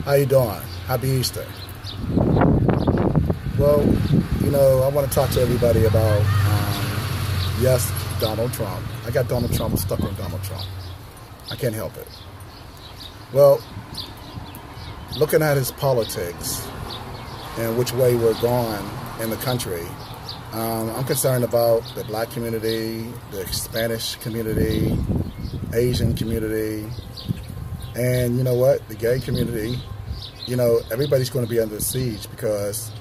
How you doing? Happy Easter. Well, I want to talk to everybody about, yes, Donald Trump. I got Donald Trump stuck on Donald Trump. I can't help it. Well, looking at his politics and which way we're going in the country, I'm concerned about the black community, the Spanish community, Asian community, and you know what? The gay community. Everybody's going to be under siege because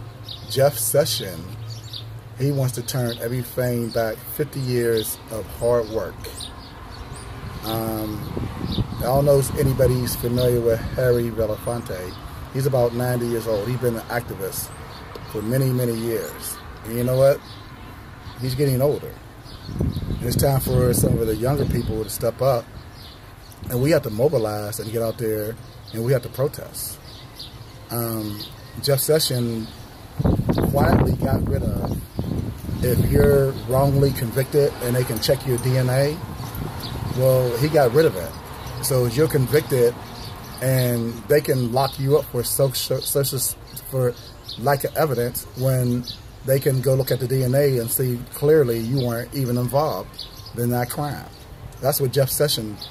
Jeff Sessions, he wants to turn everything back 50 years of hard work. I don't know if anybody's familiar with Harry Belafonte. He's about 90 years old. He's been an activist for many, many years. And you know what? He's getting older. And it's time for some of the younger people to step up. And we have to mobilize and get out there and we have to protest. Jeff Sessions quietly got rid of, if you're wrongly convicted and they can check your DNA, well, he got rid of it. So if you're convicted and they can lock you up for for lack of evidence when they can go look at the DNA and see clearly you weren't even involved in that crime. That's what Jeff Sessions,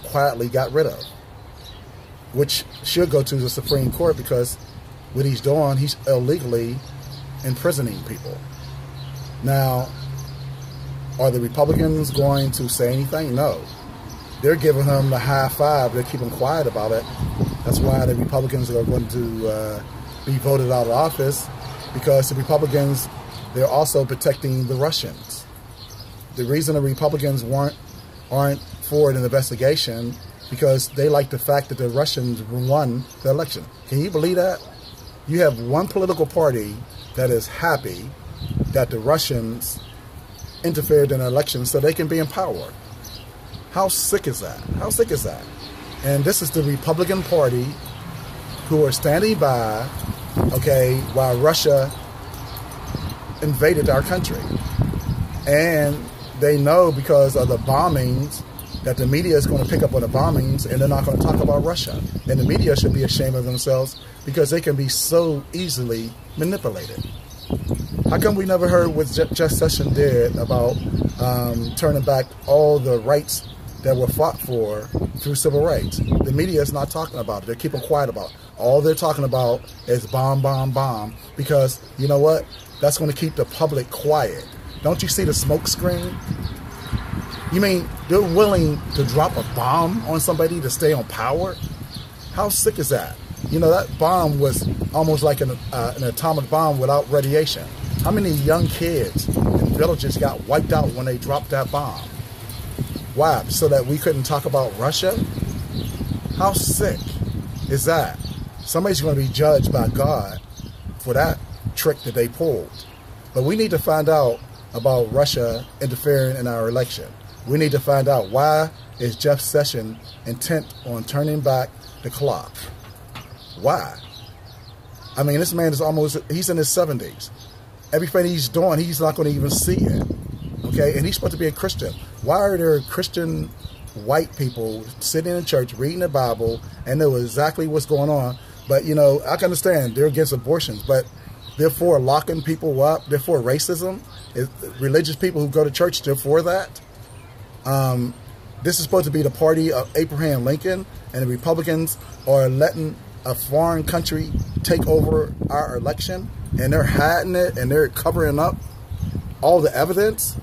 quietly got rid of, which should go to the Supreme Court because what he's doing, he's illegally imprisoning people. Now, are the Republicans going to say anything? No. They're giving him the high five. They're keeping quiet about it. That's why the Republicans are going to be voted out of office, because the Republicans, they're also protecting the Russians. The reason the Republicans aren't for an investigation because they like the fact that the Russians won the election. Can you believe that? You have one political party that is happy that the Russians interfered in the election so they can be in power. How sick is that? How sick is that? And this is the Republican Party who are standing by, okay, while Russia invaded our country. And they know because of the bombings that the media is going to pick up on the bombings and they're not going to talk about Russia. And the media should be ashamed of themselves because they can be so easily manipulated. How come we never heard what Jeff Sessions did about turning back all the rights that were fought for through civil rights? The media is not talking about it. They're keeping quiet about it. All they're talking about is bomb, bomb, bomb, because you know what? That's going to keep the public quiet. Don't you see the smoke screen? You mean they're willing to drop a bomb on somebody to stay on power? How sick is that? That bomb was almost like an atomic bomb without radiation. How many young kids in villages got wiped out when they dropped that bomb? Why? So that we couldn't talk about Russia? How sick is that? Somebody's going to be judged by God for that trick that they pulled. But we need to find out about Russia interfering in our election. We need to find out why is Jeff Sessions intent on turning back the clock. Why? I mean, this man is he's in his 70s. Everything he's doing, he's not going to even see it. Okay? And he's supposed to be a Christian. Why are there Christian white people sitting in church reading the Bible and know exactly what's going on? But, I can understand they're against abortions, but they're for locking people up. They're for racism. Religious people who go to church, they're for that. This is supposed to be the party of Abraham Lincoln, and the Republicans are letting a foreign country take over our election, and they're hiding it, and they're covering up all the evidence.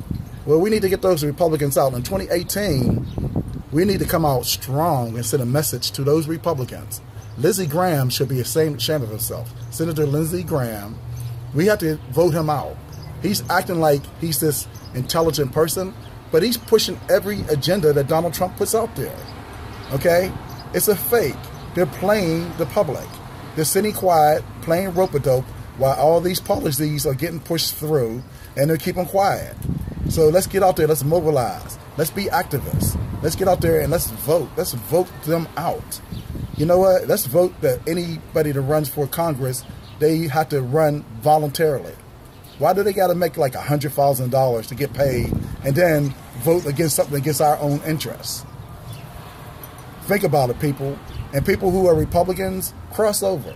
Well, we need to get those Republicans out. In 2018, we need to come out strong and send a message to those Republicans. Lindsey Graham should be ashamed of himself. Senator Lindsey Graham, we have to vote him out. He's acting like he's this intelligent person, but he's pushing every agenda that Donald Trump puts out there. Okay? It's a fake. They're playing the public. They're sitting quiet, playing rope-a-dope, while all these policies are getting pushed through, and they're keeping quiet. So let's get out there. Let's mobilize. Let's be activists. Let's get out there and let's vote. Let's vote them out. You know what? Let's vote that anybody that runs for Congress, they have to run voluntarily. Why do they got to make like $100,000 to get paid and then vote against something against our own interests? Think about it, people. And people who are Republicans, cross over.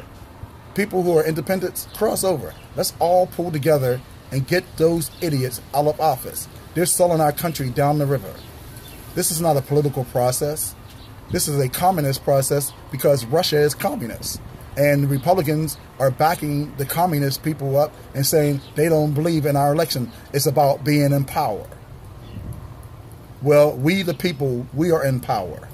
People who are independents, cross over. Let's all pull together and get those idiots out of office. They're selling our country down the river. This is not a political process. This is a communist process because Russia is communist. And Republicans are backing the communist people up and saying they don't believe in our election. It's about being in power. Well, we the people, we are in power.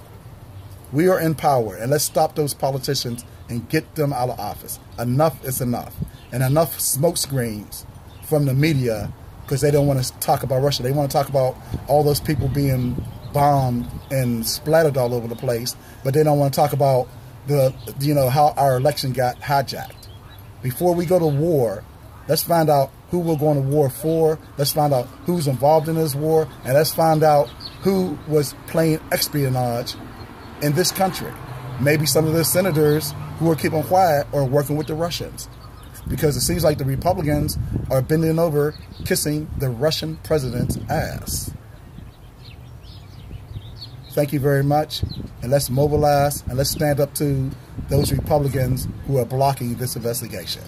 We are in power, and let's stop those politicians and get them out of office. Enough is enough. And enough smoke screens from the media because they don't want to talk about Russia. They want to talk about all those people being bombed and splattered all over the place, but they don't want to talk about how our election got hijacked. Before we go to war, let's find out who we're going to war for. Let's find out who's involved in this war, and let's find out who was playing espionage in this country. Maybe some of the senators who are keeping quiet are working with the Russians, because it seems like the Republicans are bending over, kissing the Russian president's ass. Thank you very much, and let's mobilize and let's stand up to those Republicans who are blocking this investigation.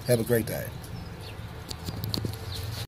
Have a great day.